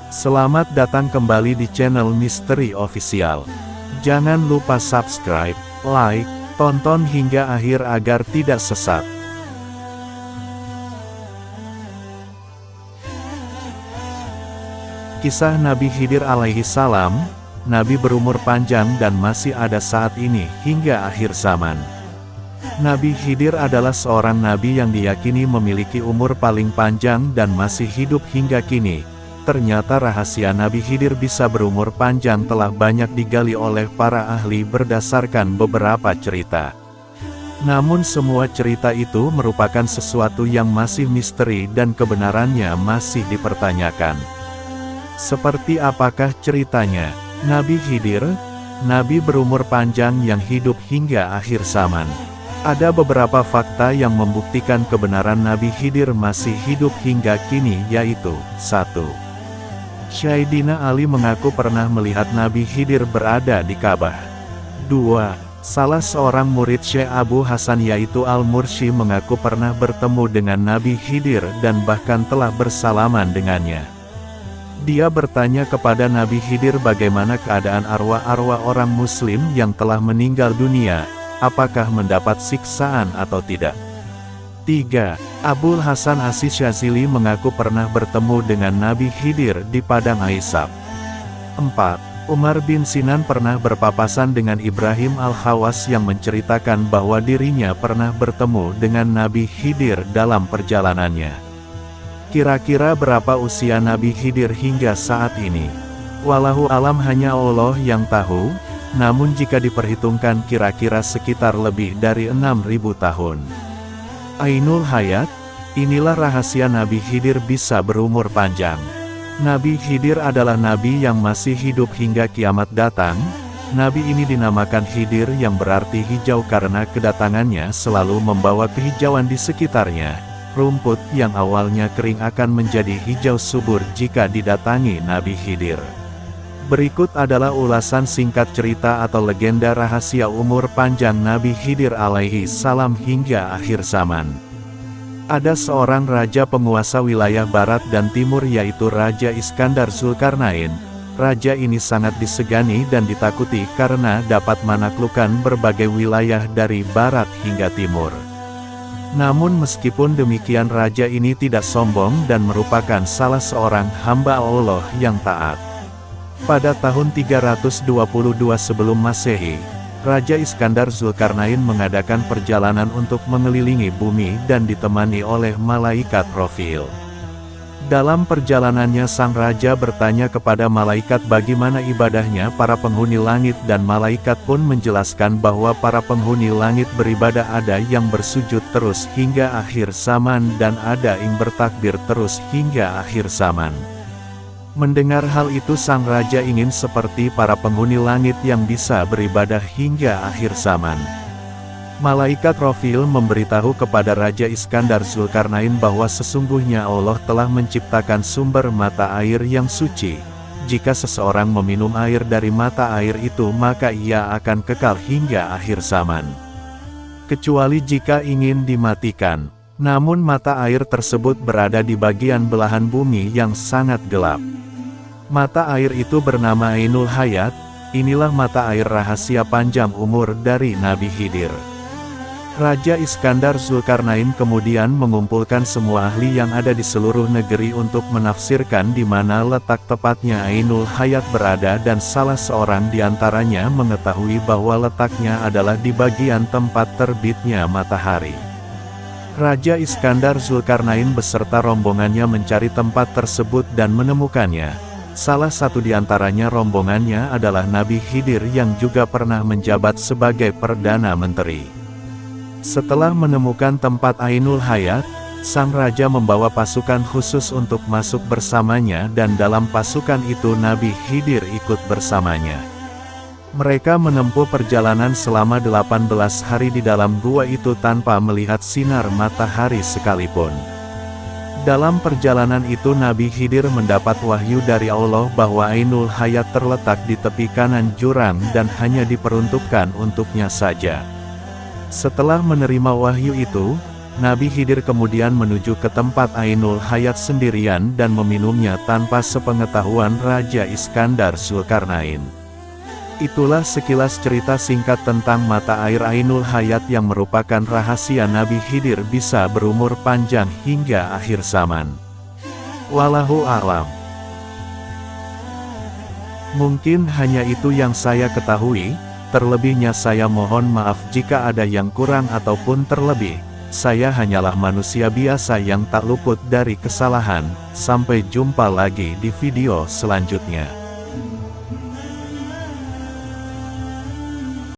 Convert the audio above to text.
Selamat datang kembali di channel Misteri Official. Jangan lupa subscribe, like, tonton hingga akhir agar tidak sesat. Kisah Nabi Khidir alaihi salam. Nabi berumur panjang dan masih ada saat ini hingga akhir zaman. Nabi Khidir adalah seorang nabi yang diyakini memiliki umur paling panjang dan masih hidup hingga kini. Ternyata rahasia Nabi Khidir bisa berumur panjang telah banyak digali oleh para ahli berdasarkan beberapa cerita. Namun semua cerita itu merupakan sesuatu yang masih misteri dan kebenarannya masih dipertanyakan. Seperti apakah ceritanya? Nabi Khidir, nabi berumur panjang yang hidup hingga akhir zaman. Ada beberapa fakta yang membuktikan kebenaran Nabi Khidir masih hidup hingga kini, yaitu 1. Sayyidina Ali mengaku pernah melihat Nabi Khidir berada di Ka'bah. 2. Salah seorang murid Syekh Abu Hasan yaitu Al-Mursi mengaku pernah bertemu dengan Nabi Khidir dan bahkan telah bersalaman dengannya. Dia bertanya kepada Nabi Khidir bagaimana keadaan arwah-arwah orang muslim yang telah meninggal dunia, apakah mendapat siksaan atau tidak. 3. Abul Hasan Asy-Syadzili mengaku pernah bertemu dengan Nabi Khidir di Padang Aisab. 4. Umar bin Sinan pernah berpapasan dengan Ibrahim Al-Khawas yang menceritakan bahwa dirinya pernah bertemu dengan Nabi Khidir dalam perjalanannya. Kira-kira berapa usia Nabi Khidir hingga saat ini? Wallahu alam, hanya Allah yang tahu, namun jika diperhitungkan kira-kira sekitar lebih dari 6.000 tahun. Ainul Hayat, inilah rahasia Nabi Khidir bisa berumur panjang. Nabi Khidir adalah nabi yang masih hidup hingga kiamat datang. Nabi ini dinamakan Khidir yang berarti hijau karena kedatangannya selalu membawa kehijauan di sekitarnya. Rumput yang awalnya kering akan menjadi hijau subur jika didatangi Nabi Khidir. Berikut adalah ulasan singkat cerita atau legenda rahasia umur panjang Nabi Khidir alaihi salam hingga akhir zaman. Ada seorang raja penguasa wilayah barat dan timur yaitu Raja Iskandar Zulkarnain. Raja ini sangat disegani dan ditakuti karena dapat menaklukkan berbagai wilayah dari barat hingga timur. Namun meskipun demikian raja ini tidak sombong dan merupakan salah seorang hamba Allah yang taat. Pada tahun 322 sebelum Masehi, Raja Iskandar Zulkarnain mengadakan perjalanan untuk mengelilingi bumi dan ditemani oleh malaikat Rofil. Dalam perjalanannya sang raja bertanya kepada malaikat bagaimana ibadahnya para penghuni langit dan malaikat pun menjelaskan bahwa para penghuni langit beribadah ada yang bersujud terus hingga akhir zaman dan ada yang bertakbir terus hingga akhir zaman. Mendengar hal itu sang raja ingin seperti para penghuni langit yang bisa beribadah hingga akhir zaman. Malaikat Rofil memberitahu kepada Raja Iskandar Zulkarnain bahwa sesungguhnya Allah telah menciptakan sumber mata air yang suci. Jika seseorang meminum air dari mata air itu maka ia akan kekal hingga akhir zaman. Kecuali jika ingin dimatikan. Namun mata air tersebut berada di bagian belahan bumi yang sangat gelap. Mata air itu bernama Ainul Hayat. Inilah mata air rahasia panjang umur dari Nabi Khidir. Raja Iskandar Zulkarnain kemudian mengumpulkan semua ahli yang ada di seluruh negeri untuk menafsirkan di mana letak tepatnya Ainul Hayat berada dan salah seorang di antaranya mengetahui bahwa letaknya adalah di bagian tempat terbitnya matahari. Raja Iskandar Zulkarnain beserta rombongannya mencari tempat tersebut dan menemukannya. Salah satu di antaranya rombongannya adalah Nabi Khidir yang juga pernah menjabat sebagai Perdana Menteri. Setelah menemukan tempat Ainul Hayat, sang raja membawa pasukan khusus untuk masuk bersamanya dan dalam pasukan itu Nabi Khidir ikut bersamanya. Mereka menempuh perjalanan selama 18 hari di dalam gua itu tanpa melihat sinar matahari sekalipun. Dalam perjalanan itu Nabi Khidir mendapat wahyu dari Allah bahwa Ainul Hayat terletak di tepi kanan jurang dan hanya diperuntukkan untuknya saja. Setelah menerima wahyu itu, Nabi Khidir kemudian menuju ke tempat Ainul Hayat sendirian dan meminumnya tanpa sepengetahuan Raja Iskandar Zulkarnain. Itulah sekilas cerita singkat tentang mata air Ainul Hayat yang merupakan rahasia Nabi Khidir bisa berumur panjang hingga akhir zaman. Wallahu a'lam. Mungkin hanya itu yang saya ketahui, terlebihnya saya mohon maaf jika ada yang kurang ataupun terlebih. Saya hanyalah manusia biasa yang tak luput dari kesalahan. Sampai jumpa lagi di video selanjutnya.